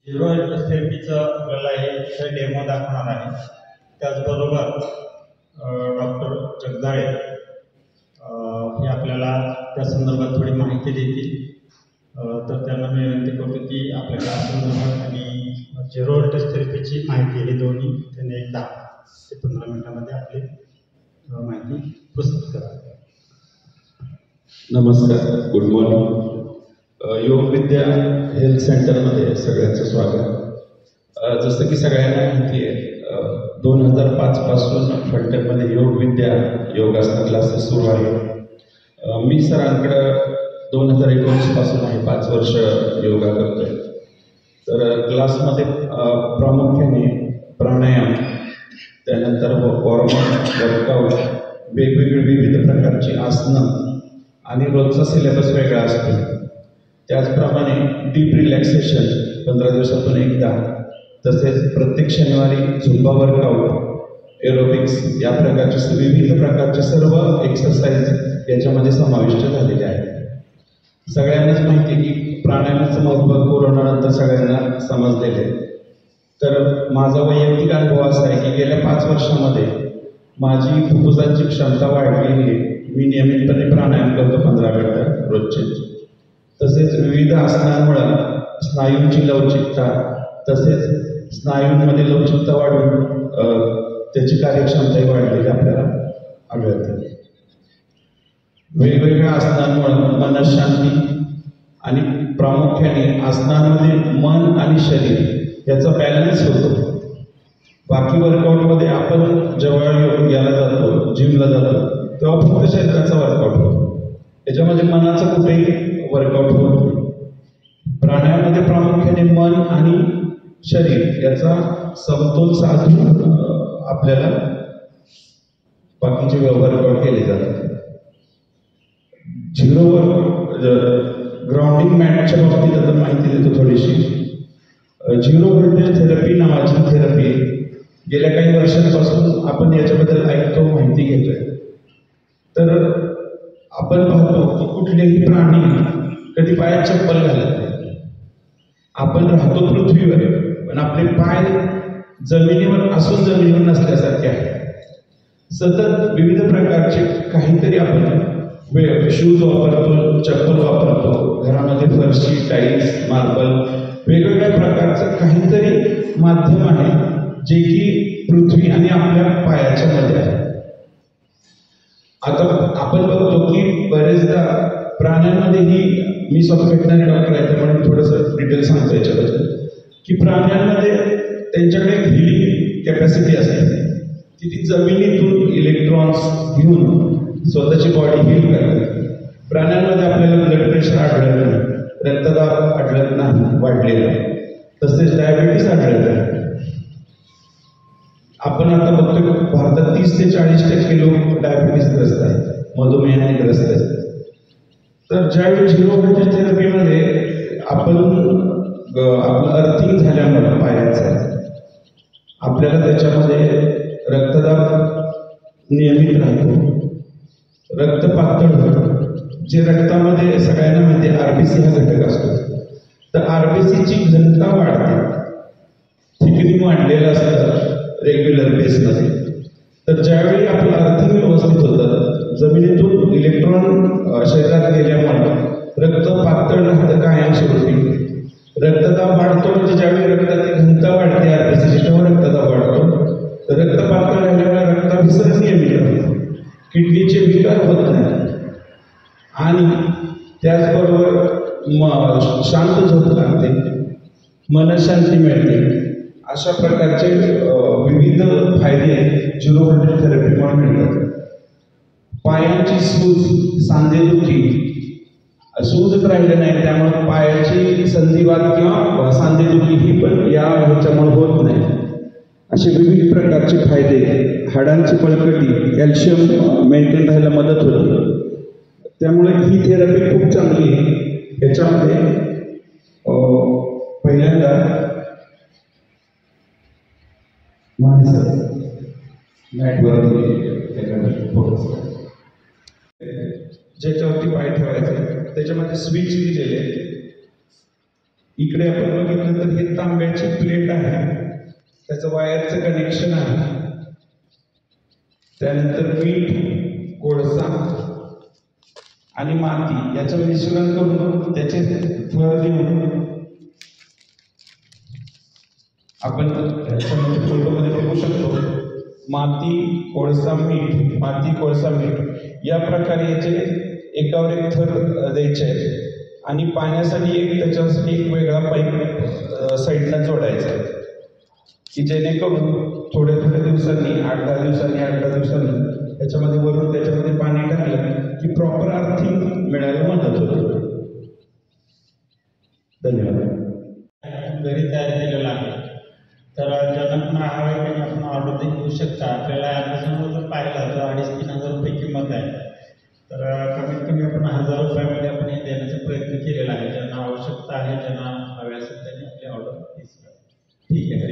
Zero थेरपीचं आपल्याला हे demo दाखवणार आहे. त्याचबरोबर डॉक्टर जगदाळे हे आपल्याला त्या संदर्भात थोडी माहिती देतील. तर त्यांना मी विनंती करतो की आपल्या क्लास संदर्भात आणि झिरो व्होल्टेज थेरपीची माहिती हे दोन्ही त्यांनी एक 10 ते 15 मिनिटांमध्ये आपली माहिती प्रस्तुत करा. नमस्कार, गुड मॉर्निंग. योग विद्या हेल्थ सेंटरमध्ये सगळ्यांचं स्वागत. जसं की सगळ्यांना माहिती आहे 2005 पासून फलटणमध्ये योग विद्या योगासन क्लासेस सुरू आहे. मी सरांकडं 2019 पासून आहे, 5 वर्ष योगा करतोय. तर क्लासमध्ये प्रामुख्याने प्राणायाम, त्यानंतर वर्कआउट, वेगवेगळी विविध प्रकारची आसनं आणि रोजचा सिलेबस वेगळा असतो. त्याचप्रमाणे डीप रिलॅक्सेशन 15 दिवसातून एकदा, तसेच प्रत्येक शनिवारी झुंबा वर्कआउट, एरोबिक्स या प्रकारचे विविध प्रकारचे सर्व एक्सरसाइज याच्यामध्ये समाविष्ट झालेले आहेत. सगळ्यांनाच माहिती आहे की प्राणायामाचं महत्त्व कोरोनानंतर सगळ्यांना समजलेले आहे. तर माझा वैयक्तिक अनुभव असा आहे की गेल्या 5 वर्षामध्ये माझी फुफ्फुसांची क्षमता वाढलेली आहे. मी नियमितपणे प्राणायाम करतो 15 मिनिटं रोजचे. तसेच विविध आसनांमुळे स्नायूंची लवचिकता, तसेच स्नायूंमध्ये लवचिकता वाढून त्याची कार्यक्षमताही वाढलेली आपल्याला आढळते. वेगवेगळ्या आसनांमुळे मनशांती आणि प्रामुख्याने आसनांमध्ये मन आणि शरीर याचा बॅलन्स होतो. बाकी वर्कआउटमध्ये आपण जेव्हा याला जातो, जिमला जातो, तेव्हा फक्त शरीराचा वर्कआउट होतो, त्याच्यामध्ये मनाचं कुठेही वर्कआउट होत नाही. प्राणायामामध्ये प्रामुख्याने मन आणि शरीर याचा समतोल साधून आपल्याला बाकीचे वर्कआउट केले जातात. झिरो ग्राउंडिंग मॅटच्या बाबतीत आता माहिती देतो थोडीशी. झिरो व्होल्टेज थेरपी नावाची थेरपी गेल्या काही वर्षांपासून आपण याच्याबद्दल ऐकतो, माहिती घेतोय. तर आपण पाहतो की कुठलेही प्राणी कधी पायात चप्पल घालत नाही. आपण राहतो पृथ्वीवर, पण आपले पाय जमिनीवर असून जमिनीवर नसल्यासारखे आहेत. सतत विविध प्रकारचे काहीतरी आपण शूज वापरतो, चप्पल वापरतो, घरामध्ये फरशी, टाईल्स, मार्बल, वेगवेगळ्या प्रकारचं काहीतरी माध्यम आहे जे की पृथ्वी आणि आपल्या पायाच्या मध्ये आहे. आता आपण बघतो की बरेचदा प्राण्यांमध्येही, मी स्वतः व्हेटरनरी डॉक्टर आहे त्यामुळे थोडंसं डिटेल सांगतो याच्याबद्दल, की प्राण्यांमध्ये त्यांच्याकडे एक हिलिंग कॅपॅसिटी असते की ती जमिनीतून इलेक्ट्रॉन्स घेऊन स्वतःची बॉडी हील करते. प्राण्यांमध्ये आपल्याला ब्लड प्रेशर आढळत नाही, रक्तदाब आढळत नाही वाढलेला, तसेच डायबिटीस आढळत नाही. आपण आता बघतो भारतात 30 ते 40% लोक डायबिटीस ग्रस्त आहेत, मधुमेहाने ग्रस्त आहेत. तर ज्यावेळी झिरो व्होल्टेज थेरपीमध्ये आपण आपलं अर्थिंग झाल्यामुळे पायाचं आपल्याला त्याच्यामध्ये रक्तदाब नियमित राहतो, रक्त पातळ होतं. जे रक्तामध्ये सगळ्यांना माहिती आहे RBC हा घटक असतो. तर RBCची घनता वाढते, थिकनिंग वाढलेलं असतं रेग्युलर बेसमध्ये. तर ज्यावेळी आपलं अर्थिंग व्यवस्थित होतं, जमिनीतून इलेक्ट्रॉन शरीरात गेल्यामुळे रक्त पातळ राहतं कायमस्वरूपी. रक्तदाब वाढतो, म्हणजे ज्यावेळी रक्ताची घनता वाढते RBCची तेव्हा रक्तदाब वाढतो. तर रक्त पातळ राहिल्यामुळे रक्ताभिसरण नियमित राहतो, किडनीचे विकार होत नाही आणि त्याचबरोबर शांत झोप लागते, मनशांती मिळते. अशा प्रकारचे विविध फायदे झिरो व्होल्टेज थेरपीमुळे मिळतात. पायांची सूज, सांधेदुखी, सूज राहिले नाही त्यामुळे पायाची संधिवात किंवा सांधेदुखी ही पण या ह्याच्यामुळे होत नाही. असे विविध प्रकारचे फायदे, हाडांची बळकटी, कॅल्शियम मेंटेन राहायला मदत होते. त्यामुळे ही थेरपी खूप चांगली आहे. याच्यामध्ये पहिल्यांदा ज्याच्यावरती पाय ठेवायचे त्याच्यामध्ये स्विच दिलेले. इकडे आपण बघितलं तर हे तांबे त्याचं वायरचं कनेक्शन आहे. त्यानंतर मीठ, कोळसा आणि माती याचं मिश्रण करून त्याचे थर देऊन आपण त्याच्यामध्ये फोटोमध्ये बघू शकतो. माती, कोळसा, मीठ, माती, कोळसा, मीठ या प्रकारे याचे एकावर एक थर द्यायचे आहेत. आणि पाण्यासाठी त्याच्यासाठी एक वेगळा पाईप साईडला जोडायचा आहे की जेणेकरून थोड्या दिवसांनी 8-10 दिवसांनी 8-10 दिवसांनी त्याच्यामध्ये पाणी टाकलं की प्रॉपर अर्थिंग मिळायला मदत होते. धन्यवाद. घरी तयार केलेला आहे. तर ज्यांना पुन्हा हवा आहे त्यांनी आपण ऑर्डर घेऊ शकता. आपल्याला ॲमेझॉनवर जर पाहिलं तर 2,500-3,000 रुपये किंमत आहे. तर कमीत कमी आपण 1,000 रुपयामध्ये आपण हे देण्याचा प्रयत्न केलेला आहे. ज्यांना आवश्यकता आहे, ज्यांना हवे असेल त्यांनी आपली ऑर्डर प्लेस करा. ठीक आहे.